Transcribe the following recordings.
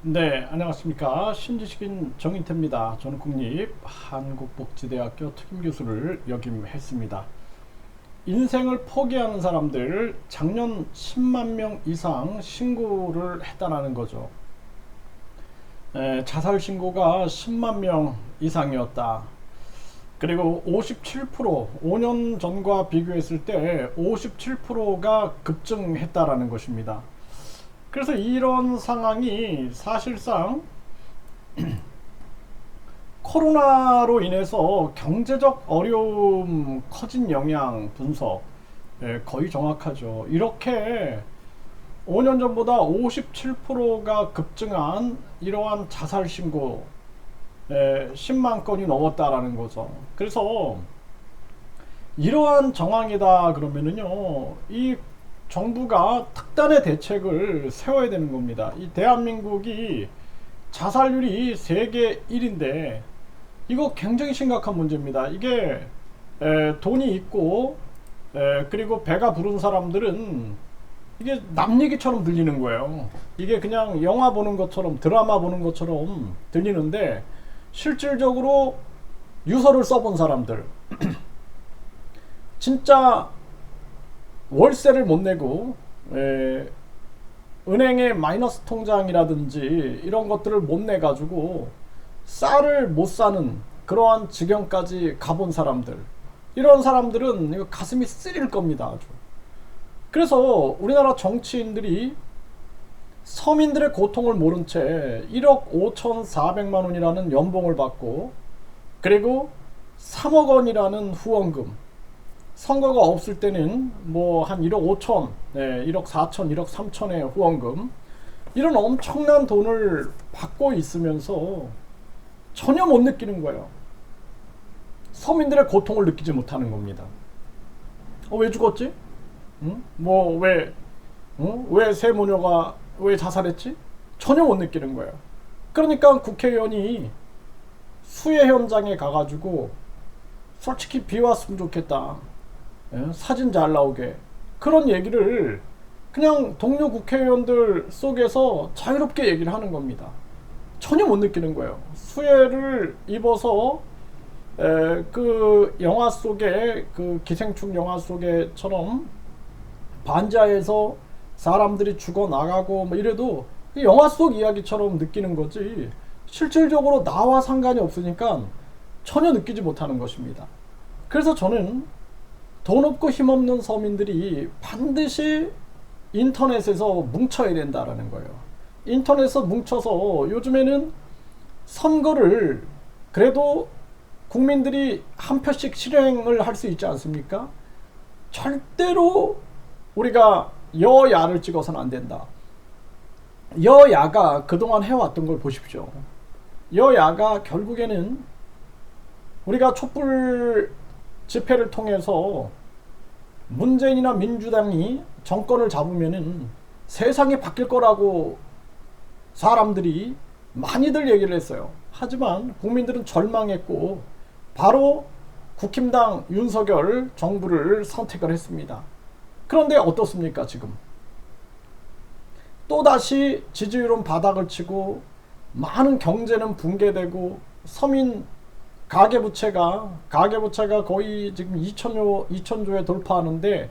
네, 안녕하십니까. 신지식인 정인태입니다. 저는 국립한국복지대학교 특임교수를 역임했습니다. 인생을 포기하는 사람들 작년 10만 명 이상 신고를 했다는 거죠. 자살 신고가 10만 명 이상이었다. 그리고 57%, 5년 전과 비교했을 때 57%가 급증했다라는 것입니다. 그래서 이런 상황이 사실상 코로나로 인해서 경제적 어려움 커진 영향 분석 거의 정확하죠. 이렇게 5년 전보다 57%가 급증한 이러한 자살 신고 10만 건이 넘었다라는 거죠. 그래서 이러한 정황이다 그러면은요, 이 정부가 특단의 대책을 세워야 되는 겁니다. 이 대한민국이 자살률이 세계 1인데 이거 굉장히 심각한 문제입니다. 이게 돈이 있고 그리고 배가 부른 사람들은 이게 남 얘기처럼 들리는 거예요. 이게 그냥 영화 보는 것처럼, 드라마 보는 것처럼 들리는데, 실질적으로 유서를 써본 사람들 진짜 월세를 못 내고 은행의 마이너스 통장이라든지 이런 것들을 못 내 가지고 쌀을 못 사는 그러한 지경까지 가본 사람들, 이런 사람들은 이거 가슴이 쓰릴 겁니다. 아주. 그래서 우리나라 정치인들이 서민들의 고통을 모른 채 1억 5,400만 원이라는 연봉을 받고, 그리고 3억 원이라는 후원금, 선거가 없을 때는 뭐 한 1억 5천, 1억 4천, 1억 3천의 후원금, 이런 엄청난 돈을 받고 있으면서 전혀 못 느끼는 거예요. 서민들의 고통을 느끼지 못하는 겁니다. 왜 죽었지? 응? 뭐 왜? 왜 세모녀가 왜 자살했지? 전혀 못 느끼는 거예요. 그러니까 국회의원이 수해 현장에 가가지고 솔직히 비 왔으면 좋겠다, 사진 잘 나오게, 그런 얘기를 그냥 동료 국회의원들 속에서 자유롭게 얘기를 하는 겁니다. 전혀 못 느끼는 거예요. 수해를 입어서 그 영화 속에, 그 기생충 영화 속에처럼 반지하에서 사람들이 죽어 나가고 뭐 이래도 영화 속 이야기처럼 느끼는 거지, 실질적으로 나와 상관이 없으니까 전혀 느끼지 못하는 것입니다. 그래서 저는 돈 없고 힘없는 서민들이 반드시 인터넷에서 뭉쳐야 된다라는 거예요. 인터넷에서 뭉쳐서, 요즘에는 선거를 그래도 국민들이 한 표씩 실행을 할 수 있지 않습니까? 절대로 우리가 여야를 찍어서는 안 된다. 여야가 그동안 해왔던 걸 보십시오. 여야가 결국에는 우리가 촛불 집회를 통해서 문재인이나 민주당이 정권을 잡으면은 세상이 바뀔 거라고 사람들이 많이들 얘기를 했어요. 하지만 국민들은 절망했고 바로 국힘당 윤석열 정부를 선택을 했습니다. 그런데 어떻습니까? 지금 또다시 지지율은 바닥을 치고 많은 경제는 붕괴되고, 서민 가계부채가 거의 지금 2천조에 돌파하는,데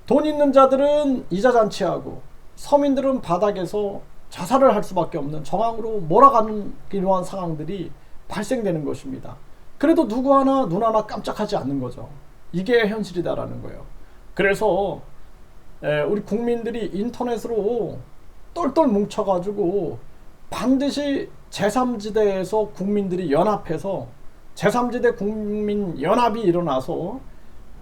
돈 있는 자들은 이자 잔치하고 서민들은 바닥에서 자살을 할 수밖에 없는 정황으로 몰아가는 이러한 상황들이 발생되는 것입니다. 그래도 눈 하나 깜짝하지 않는 거죠. 이게 현실이다라는 거예요. 그래서 우리 국민들이 인터넷으로 똘똘 뭉쳐가지고 반드시 제3지대에서 국민들이 연합해서, 제3지대 국민연합이 일어나서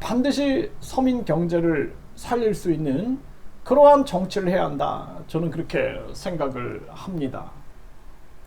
반드시 서민 경제를 살릴 수 있는 그러한 정치를 해야 한다. 저는 그렇게 생각을 합니다.